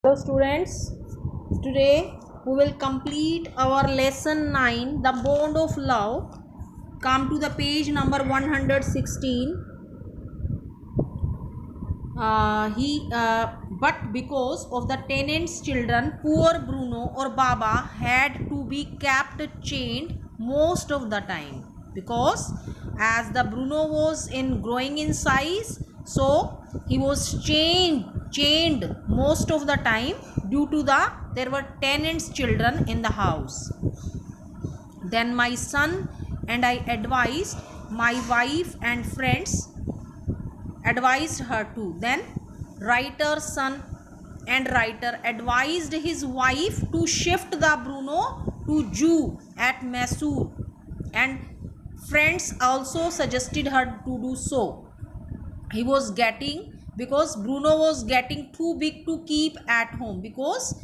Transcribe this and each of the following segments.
Hello students, today we will complete our lesson 9, the bond of love. Come to the page number 116. But because of the tenant's children, poor Bruno or Baba had to be kept chained most of the time, because as the Bruno was in growing in size, so he was chained most of the time due to there were tenants children in the house. Then my son and I advised my wife and friends advised her to. Then writer's son and writer advised his wife to shift the Bruno to Jew at Mysore, and friends also suggested her to do so. He was getting, because Bruno was getting too big to keep at home, because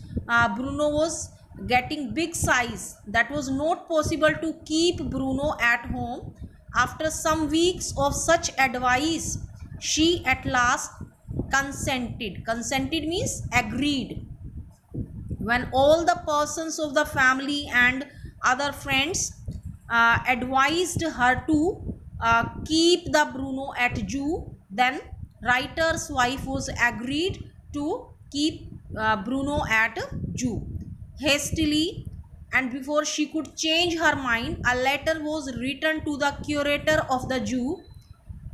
Bruno was getting big size. That was not possible to keep Bruno at home. After some weeks of such advice, she at last consented means agreed. When all the persons of the family and other friends advised her to keep the Bruno at Jew, then writer's wife was agreed to keep Bruno at Jew. Hastily, and before she could change her mind, a letter was written to the curator of the Jew,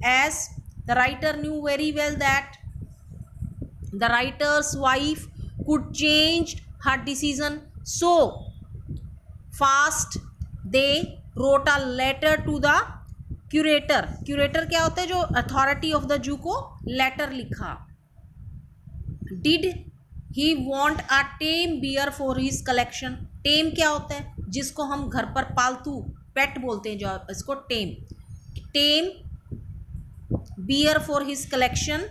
as the writer knew very well that the writer's wife could change her decision so fast. They wrote a letter to the curator क्या होता है, जो authority of the zoo को letter लिखा. Did he want a tame bear for his collection. Tame क्या होता है, जिसको हम घर पर पालतू पेट बोलते हैं, जो इसको tame bear for his collection.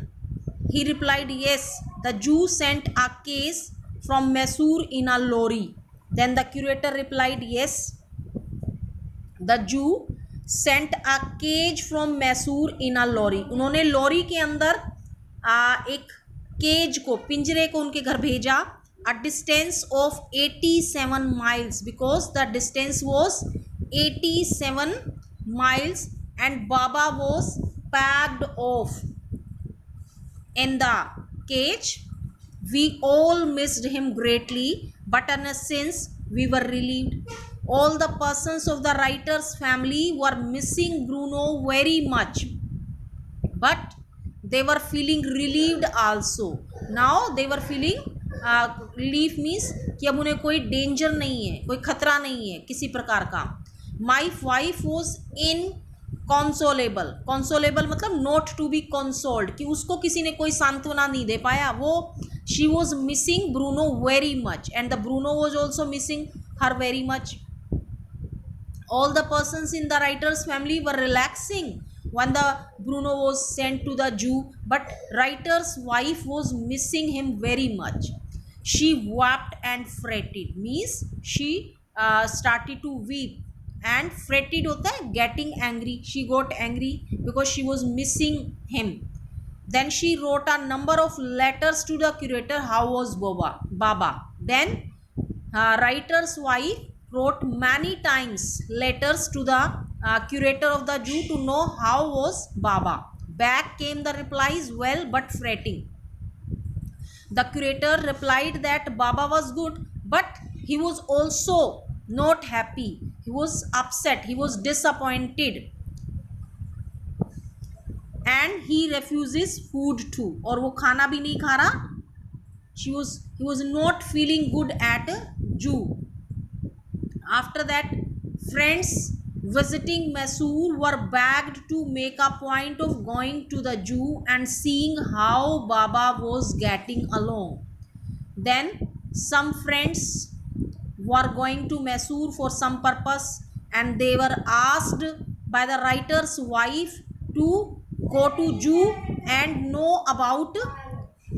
He replied, yes. The Jew sent a case from Mysore in a lorry. Then the curator replied, yes. The Jew sent a cage from Mysore in a lorry. उन्होंने lorry के अंदर एक cage को, पिंजरे को उनके घर भेजा. A distance of 87 miles, because the distance was 87 miles, and Baba was packed off in the cage. We all missed him greatly, but in a sense we were relieved. All the persons of the writer's family were missing Bruno very much, but they were feeling relieved also. Now they were feeling relief means कि अब उन्हें कोई danger नहीं है, कोई खतरा नहीं है किसी प्रकार का. My wife was कंसोलेबल मतलब नॉट टू बी कंसोल्ड, कि उसको किसी ने कोई सांत्वना नहीं दे पाया. वो she was missing Bruno very much, and the Bruno was also missing her very much. All the persons in the writer's family were relaxing when the Bruno was sent to the Jew, but writer's wife was missing him very much. She wept and fretted, means she started to weep, and fretted होता है getting angry. She got angry because she was missing him. Then she wrote a number of letters to the curator. How was Baba? Then writer's wife wrote many times letters to the curator of the Jew to know how was Baba. Back came the replies, well but fretting. The curator replied that Baba was good, but he was also not happy. He was upset, he was disappointed, and he refuses food too. और वो खाना भी नहीं खा रहा. He was not feeling good at Jew. After that, friends visiting Mysore were begged to make a point of going to the Jew and seeing how Baba was getting along. Then some friends were going to Mysore for some purpose, and they were asked by the writer's wife to go to Jew and know about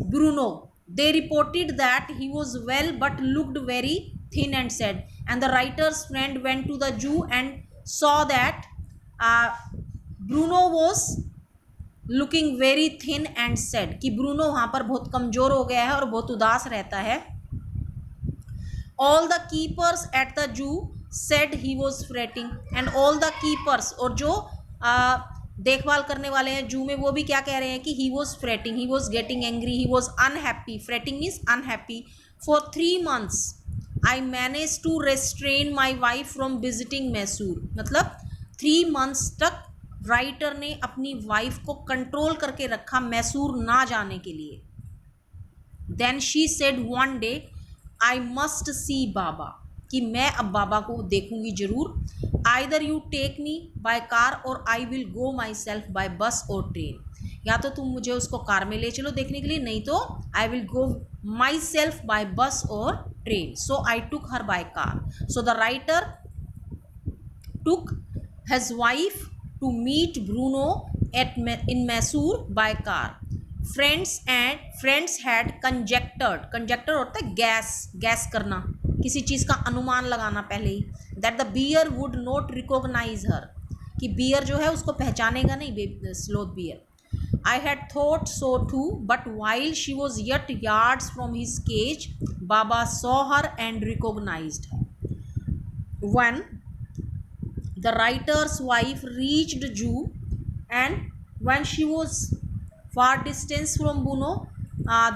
Bruno. They reported that he was well but looked very thin and sad, and the writer's friend went to the Jew and saw that Bruno was looking very thin and sad, कि Bruno वहाँ पर बहुत कमज़ोर हो गया है और बहुत उदास रहता है. All the keepers at the zoo said he was fretting, and all the keepers, और जो देखभाल करने वाले हैं जू में, वो भी क्या कह रहे हैं कि he was fretting, he was getting angry, he was unhappy. Fretting means unhappy. For 3 months I manage to restrain my wife from visiting Mysore. मतलब 3 months तक राइटर ने अपनी वाइफ को कंट्रोल करके रखा मैसूर ना जाने के लिए. Then she said one day I must see Baba, कि मैं अब बाबा को देखूंगी जरूर. Either you take me by car or I will go myself by bus और ट्रेन. या तो तुम मुझे उसको कार में ले चलो देखने के लिए, नहीं तो I will go myself by bus और train. So I took her by car. So the writer took his wife to meet Bruno in Mysore by car. Friends had conjectured होता है गैस करना, किसी चीज़ का अनुमान लगाना पहले ही, that the bear would not recognize her, कि beer जो है उसको पहचानेगा नहीं, sloth beer. I had thought so too, but while she was yet yards from his cage, Baba saw her and recognized her. When the writer's wife reached Jew, and when she was far distance from Bruno,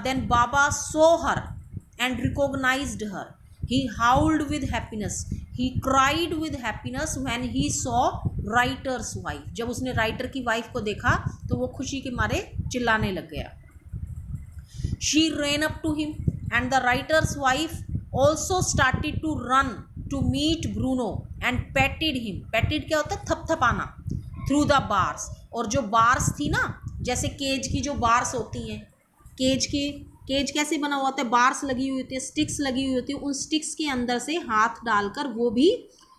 then Baba saw her and recognized her. He howled with happiness, he cried with happiness when he saw writer's wife. जब उसने writer की wife को देखा तो वो खुशी के मारे चिल्लाने लग गया. She ran up to him, and the writer's wife also started to run to meet Bruno and petted him. Petted क्या होता है? थपथपाना. Through the bars. और जो बार्स थी ना, जैसे केज की जो बार्स होती हैं, केज कैसे बना हुआ होता है? बार्स लगी हुई होती है, स्टिक्स लगी हुई होती है, उन स्टिक्स के अंदर से हाथ डालकर वो भी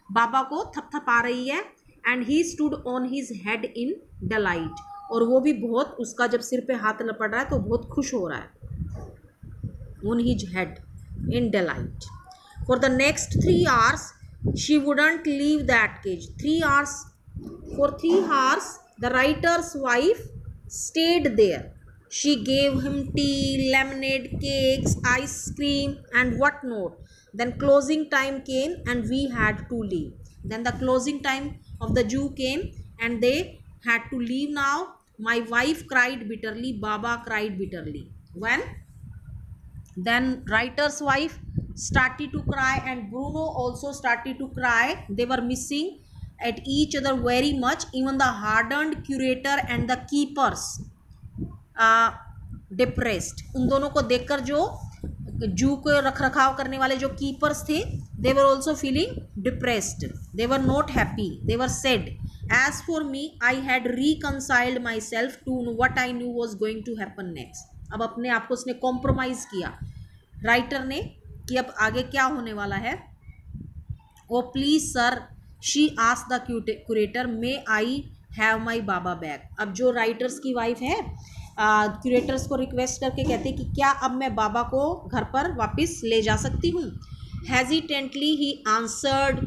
बाबा को थपथपा रही है. And he stood on his head in delight, और वो भी बहुत, उसका जब सिर पे हाथ लपट रहा है तो बहुत खुश हो रहा है. on his head in delight. For the next 3 hours, she wouldn't leave that cage. 3 hours. For 3 hours, the writer's wife stayed there. She gave him tea, lemonade, cakes, ice cream, and what not. Then closing time came, and we had to leave. Then the closing time of the Jew came, and they had to leave now. My wife cried bitterly. Baba cried bitterly. Then writer's wife started to cry, and Bruno also started to cry. They were missing at each other very much. Even the hardened curator and the keepers depressed. उन दोनों को देखकर जो जू को रख रखाव करने वाले जो कीपर्स थे, they were also feeling depressed. They were not happy. They were sad. As for me, I had reconciled myself to what I knew was going to happen next. अब अपने आप को उसने कॉम्प्रोमाइज़ किया राइटर ने कि अब आगे क्या होने वाला है. ओ please sir, she asked the curator, may I have my Baba back. अब जो राइटर्स की वाइफ है क्यूरेटर्स को रिक्वेस्ट करके कहते कि क्या अब मैं बाबा को घर पर वापस ले जा सकती हूँ. Hesitantly he answered,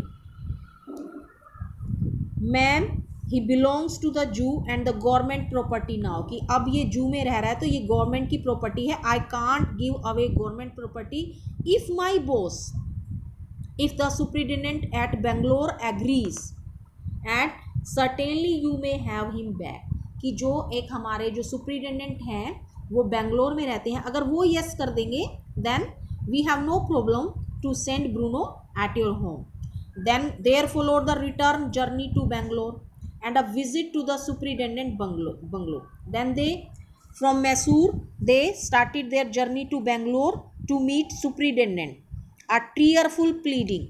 ma'am he belongs to the zoo and the government property now, कि अब ये जू में रह रहा है तो ये गवर्नमेंट की प्रॉपर्टी है. I can't give away government property if my boss, if the superintendent at Bangalore agrees, and certainly you may have him back, कि जो एक हमारे जो सुप्रिटेंडेंट हैं वो बेंगलोर में रहते हैं, अगर वो यस कर देंगे then we have no problem to send Bruno at your home. Then there followed the return journey to Bangalore and a visit to the superintendent bungalow. Then they, from Mysore, they started their journey to Bangalore to meet superintendent. A tearful pleading.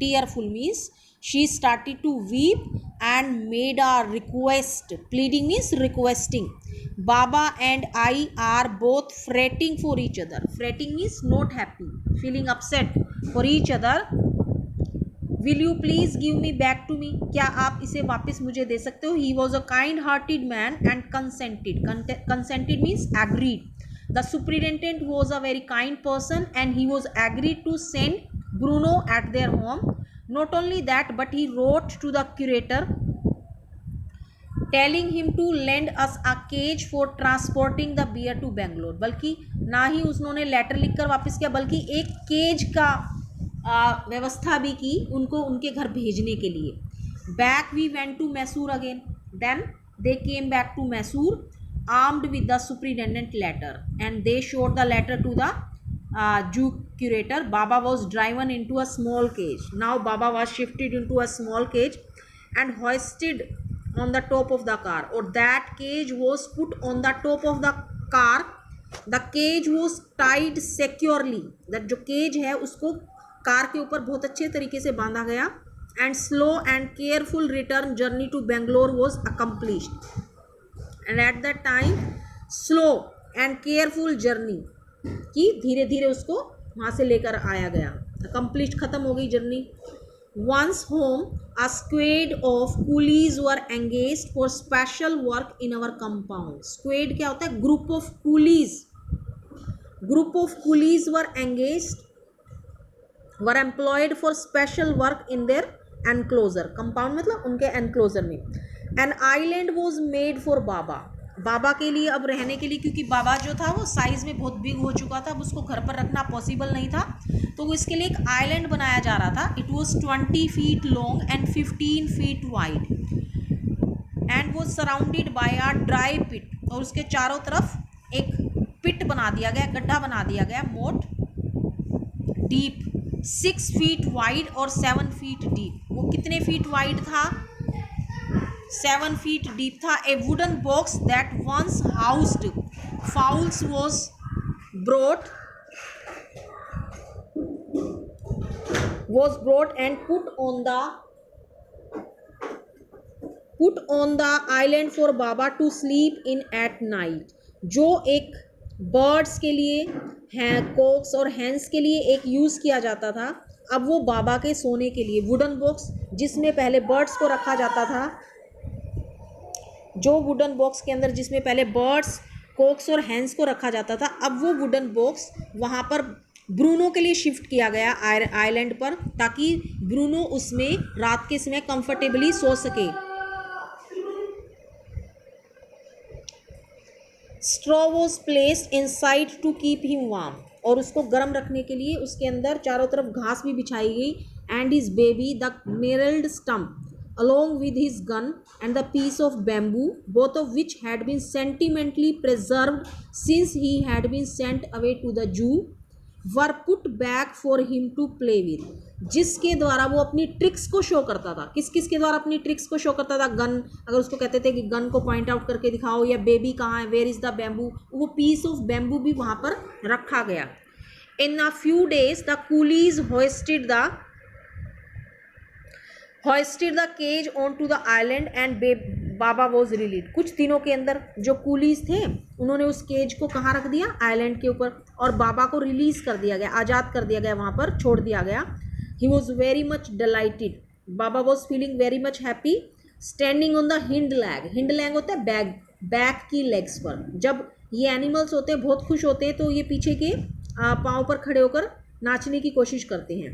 Tearful means she started to weep and made a request. Pleading means requesting. Baba and I are both fretting for each other. Fretting means not happy, feeling upset for each other. Will you please give me back to me, क्या आप इसे वापस मुझे दे सकते हो. He was a kind hearted man and consented. Consented means agreed. The superintendent was a very kind person and he was agreed to send Bruno at their home. Not only that, but he wrote to the curator telling him to lend us a cage for transporting the bear to Bangalore, बल्कि ना ही उन्होंने letter लिखकर वापस किया बल्कि एक cage का व्यवस्था भी की उनको उनके घर भेजने के लिए. Back we went to Mysore again. Then they came back to Mysore armed with the superintendent letter and they showed the letter to the Jew curator. Baba was driven into a small cage. Now Baba was shifted into a small cage and hoisted on the top of the car, or that cage was put on the top of the car. The cage was tied securely. that जो cage है उसको car के ऊपर बहुत अच्छे तरीके से बांधा गया. And slow and careful return journey to Bangalore was accomplished. And at that time slow and careful journey की धीरे धीरे उसको वहाँ से लेकर आया गया. कंप्लीट खत्म हो गई journey. Once home a squad of coolies were engaged for special work in our compound. Squad क्या होता है? Group of coolies. Group of coolies were engaged were employed for special work in their enclosure. Compound मतलब उनके enclosure में. An island was made for Baba. Baba के लिए अब रहने के लिए, क्योंकि बाबा जो था वो साइज़ में बहुत बिग हो चुका था, अब उसको घर पर रखना पॉसिबल नहीं था, तो वो इसके लिए एक आइलैंड बनाया जा रहा था. It was 20 feet long and 15 feet wide and was surrounded by a dry pit. और उसके चारों तरफ एक पिट बना दिया गया, गड्ढा बना दिया गया, मोट डीप 6 फीट वाइड और 7 फीट डीप. वो कितने फीट वाइड था? 7 feet deep था. A wooden box that once housed fowls was brought and put on the island for Baba to sleep in at night. जो एक बर्ड्स के लिए COX और हैंस के लिए एक यूज़ किया जाता था, अब वो बाबा के सोने के लिए वुडन बॉक्स, जिसमें पहले बर्ड्स को रखा जाता था, जो वुडन बॉक्स के अंदर जिसमें पहले बर्ड्स, कोक्स और हैंस को रखा जाता था, अब वो वुडन बॉक्स वहाँ पर ब्रूनो के लिए शिफ्ट किया गया आइलैंड पर, ताकि ब्रूनो उसमें रात के समय कंफर्टेबली सो सके. Straw was placed inside to keep him warm. और उसको गर्म रखने के लिए उसके अंदर चारों तरफ घास भी बिछाई गई. And his baby the emerald stump along with his gun and the piece of bamboo, both of which had been sentimentally preserved since he had been sent away to the Jew, were put back for him to play with. जिसके द्वारा वो अपनी tricks को show करता था. किस किस के द्वारा अपनी ट्रिक्स को शो करता था? गन, अगर उसको कहते थे कि गन को पॉइंट आउट करके दिखाओ, या बेबी कहाँ है, वेयर इज़ द बैम्बू, वो पीस ऑफ बैम्बू भी वहाँ पर रखा गया. In a few days the coolies hoisted the cage onto the island and Baba was released. कुछ दिनों के अंदर जो कूलीज थे उन्होंने उस केज को कहाँ रख दिया? आइलैंड के ऊपर. और बाबा को रिलीज कर दिया गया, आज़ाद कर दिया गया, वहाँ पर छोड़ दिया गया. He was very much dilated. Baba was feeling very much happy. Standing on the hind lag. Hind lag होता है बैक की लेग्स पर. जब ये एनिमल्स होते हैं बहुत खुश होते हैं तो ये पीछे के पाँव पर खड़े होकर नाचने की कोशिश करते हैं.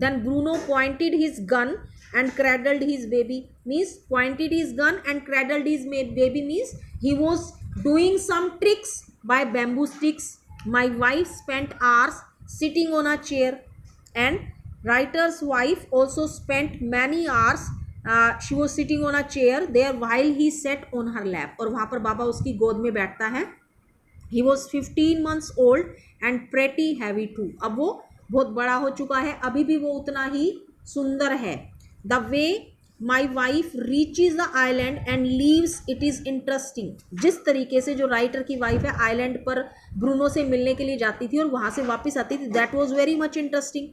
Then Bruno pointed his gun and cradled his baby. Means pointed his gun and cradled his baby means he was doing some tricks by bamboo sticks. My wife spent hours sitting on a chair, and writer's wife also spent many hours. She was sitting on a chair there while he sat on her lap. और वहाँ पर बाबा उसकी गोद में बैठता है. He was 15 months old and pretty heavy too. अब वो बहुत बड़ा हो चुका है, अभी भी वो उतना ही सुंदर है. The way my wife reaches the island and leaves it is interesting. जिस तरीके से जो राइटर की वाइफ है आइलैंड पर ब्रूनो से मिलने के लिए जाती थी और वहाँ से वापस आती थी, that was very much interesting.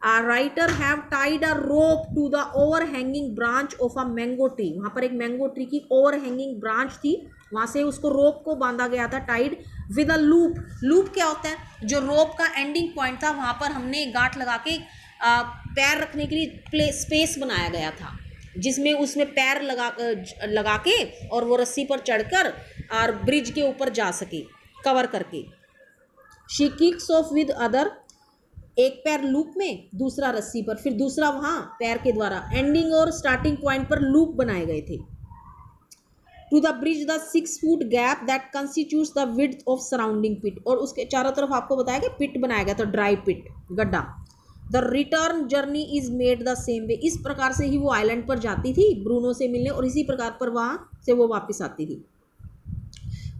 Writer have tied a rope to the overhanging branch of a mango tree. वहाँ पर एक मैंगो ट्री की ओवर हैंगिंग ब्रांच थी, वहाँ से उसको रोप को बांधा गया था, tied with a loop. Loop क्या होता है? जो रोप का एंडिंग पॉइंट था वहाँ पर हमने गांठ लगा के पैर रखने के लिए स्पेस बनाया गया था, जिसमें उसमें पैर लगा के और वो रस्सी पर चढ़कर और ब्रिज के ऊपर जा सके कवर करके. She kicks of with other. एक पैर लूप में, दूसरा रस्सी पर, फिर दूसरा वहाँ पैर के द्वारा. एंडिंग और स्टार्टिंग पॉइंट पर लूप बनाए गए थे. To the bridge the 6 foot gap that constitutes the width of surrounding pit, और उसके चारों तरफ आपको बताया कि पिट बनाया गया, तो ड्राई पिट, गड्ढा। The return journey is made the same way, इस प्रकार से ही वो आइलैंड पर जाती थी ब्रूनो से मिलने, और इसी प्रकार पर वहाँ से वो वापस आती थी।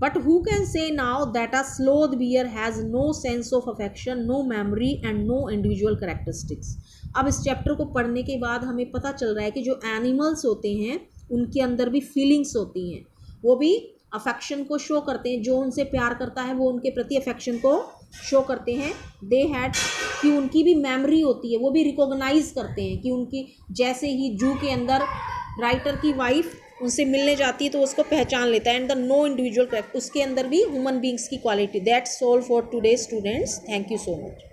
But who can say now that a sloth bear has no sense of affection, no memory and no individual characteristics. अब इस चैप्टर को पढ़ने के बाद हमें पता चल रहा है कि जो एनिमल्स होते हैं उनके अंदर भी फीलिंग्स होती हैं, वो भी अफेक्शन को शो करते हैं, जो उनसे प्यार करता है वो उनके प्रति अफेक्शन को शो करते हैं। दे हैड, कि उनकी भी मेमोरी होती है, वो भी रिकॉग्नाइज करते हैं कि उनकी, जैसे ही जू के अंदर राइटर की वाइफ उनसे मिलने जाती है तो उसको पहचान लेता है। एंड द नो इंडिविजुअल, उसके अंदर भी ह्यूमन बींग्स की quality. That's all for today students, thank you so much.